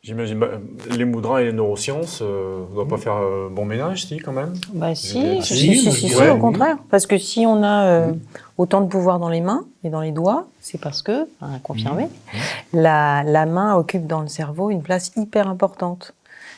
J'imagine. Les mudras et les neurosciences ne doivent pas faire bon ménage, si, quand même? Si, au contraire. Parce que si on a autant de pouvoir dans les mains et dans les doigts, c'est parce que, confirmé, la main occupe dans le cerveau une place hyper importante.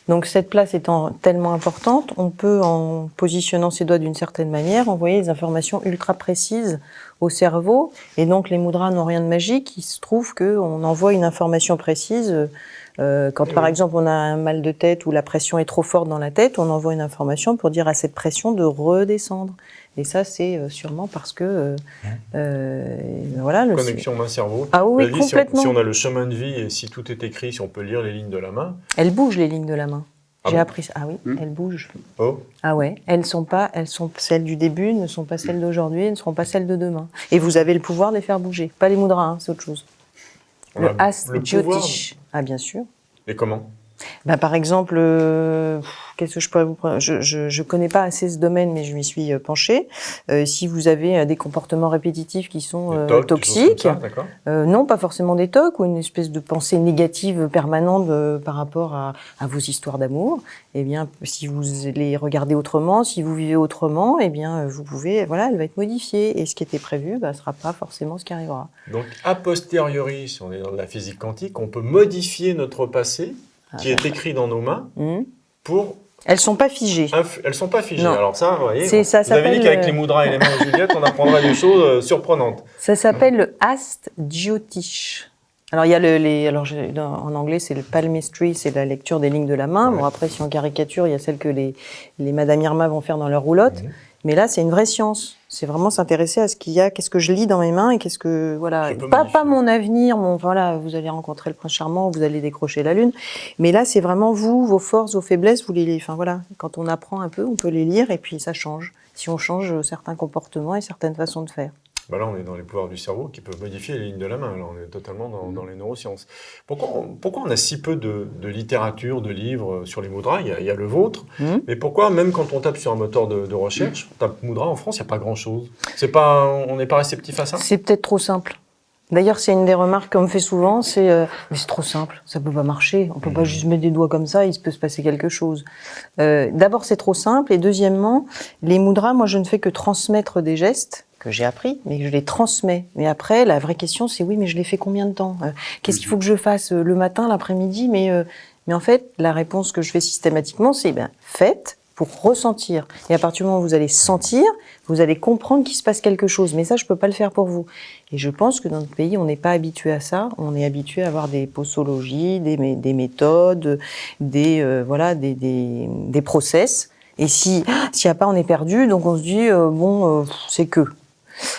Donc cette place étant tellement importante, on peut, en positionnant ses doigts d'une certaine manière, envoyer des informations ultra précises au cerveau. Et donc les mudras n'ont rien de magique. Il se trouve qu'on envoie une information précise. Quand par exemple on a un mal de tête ou la pression est trop forte dans la tête, on envoie une information pour dire à cette pression de redescendre. Et ça, c'est sûrement parce que voilà. Connexion main-cerveau. Ah oui, complètement. Si on a le chemin de vie et si tout est écrit, si on peut lire les lignes de la main. Elles bougent les lignes de la main. J'ai appris ça. Ah oui, elles bougent. Oh. Ah ouais, elles sont celles du début, ne sont pas celles d'aujourd'hui, elles ne seront pas celles de demain. Et vous avez le pouvoir de les faire bouger. Pas les mudras, c'est autre chose. Le Jyotish. Ah bien sûr. Et comment? Par exemple, qu'est-ce que je pourrais vous prendre? Je connais pas assez ce domaine, mais je m'y suis penchée. Si vous avez des comportements répétitifs qui sont toxiques, non, pas forcément des tocs, ou une espèce de pensée négative permanente par rapport à vos histoires d'amour, eh bien, si vous les regardez autrement, si vous vivez autrement, eh bien, vous pouvez, voilà, elle va être modifiée, et ce qui était prévu, sera pas forcément ce qui arrivera. Donc, a posteriori, si on est dans la physique quantique, on peut modifier notre passé, qui est écrit dans nos mains, pour... Elles sont pas figées. Elles sont pas figées. Non. Alors ça, vous voyez, ça vous avez dit qu'avec les mudras et les mains de Juliette, on apprendra des choses surprenantes. Ça s'appelle le Ast Jyotish. Alors il y a en anglais c'est le palmistry, c'est la lecture des lignes de la main. Ouais. Bon après si on caricature, il y a celle que les Madame Irma vont faire dans leur roulotte. Mais là, c'est une vraie science. C'est vraiment s'intéresser à ce qu'il y a, qu'est-ce que je lis dans mes mains et qu'est-ce que, voilà. Pas mon avenir, voilà, vous allez rencontrer le prince charmant, vous allez décrocher la lune. Mais là, c'est vraiment vous, vos forces, vos faiblesses, vous les, enfin voilà. Quand on apprend un peu, on peut les lire et puis ça change. Si on change certains comportements et certaines façons de faire. Là, on est dans les pouvoirs du cerveau qui peuvent modifier les lignes de la main. Là, on est totalement dans les neurosciences. Pourquoi on a si peu de littérature, de livres sur les mudras? Il y a le vôtre. Mais pourquoi, même quand on tape sur un moteur de recherche, on tape mudra en France, il n'y a pas grand-chose? On n'est pas réceptif à ça? C'est peut-être trop simple. D'ailleurs, c'est une des remarques qu'on me fait souvent, mais c'est trop simple, ça peut pas marcher. On peut pas juste mettre des doigts comme ça, il peut se passer quelque chose. D'abord, c'est trop simple. Et deuxièmement, les mudras, moi, je ne fais que transmettre des gestes que j'ai appris, mais je les transmets. Mais après, la vraie question, c'est oui, mais je les fais combien de temps? Qu'est-ce qu'il faut que je fasse le matin, l'après-midi? Mais en fait, la réponse que je fais systématiquement, c'est faites pour ressentir. Et à partir du moment où vous allez sentir, vous allez comprendre qu'il se passe quelque chose. Mais ça, je peux pas le faire pour vous. Et je pense que dans notre pays, on n'est pas habitué à ça. On est habitué à avoir des posologies, des méthodes, des process. Et s'il y a pas, on est perdu. Donc on se dit, c'est que.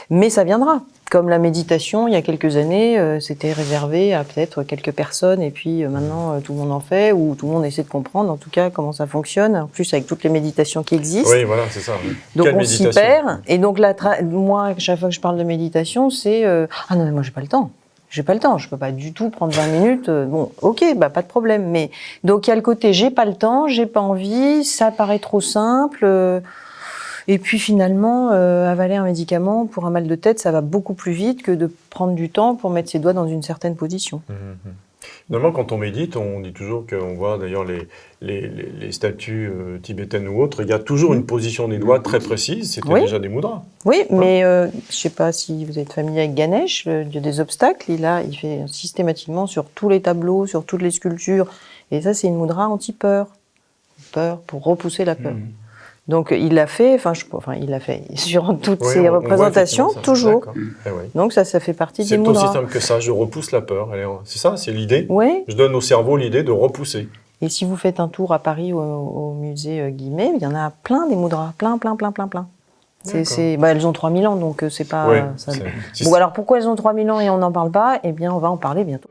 Mais ça viendra. Comme la méditation, il y a quelques années, c'était réservé à peut-être quelques personnes, et puis maintenant tout le monde en fait, ou tout le monde essaie de comprendre, en tout cas, comment ça fonctionne, en plus avec toutes les méditations qui existent. Oui, voilà, c'est ça. Oui. Donc on s'y perd, et donc là, moi, chaque fois que je parle de méditation, c'est « Ah non, mais moi j'ai pas le temps. J'ai pas le temps, je peux pas du tout prendre 20 minutes. Bon, ok, pas de problème. Mais donc il y a le côté j'ai pas le temps, j'ai pas envie, ça paraît trop simple. Et puis finalement, avaler un médicament pour un mal de tête, ça va beaucoup plus vite que de prendre du temps pour mettre ses doigts dans une certaine position. Normalement, quand on médite, on dit toujours qu'on voit d'ailleurs les statues tibétaines ou autres, il y a toujours une position des doigts très précise, c'était déjà des mudras. Oui, mais je ne sais pas si vous êtes familier avec Ganesh, le dieu des obstacles, il fait systématiquement sur tous les tableaux, sur toutes les sculptures, et ça c'est une mudra anti-peur, peur pour repousser la peur. Donc il l'a fait, il l'a fait sur toutes ses représentations, toujours. Donc ça fait partie des mudras. C'est aussi simple que ça, je repousse la peur. C'est ça, c'est l'idée. Oui. Je donne au cerveau l'idée de repousser. Et si vous faites un tour à Paris au musée Guimet, il y en a plein des mudras, plein. Elles ont 3000 ans, donc c'est pas... alors pourquoi elles ont 3000 ans et on n'en parle pas? Eh bien, on va en parler bientôt.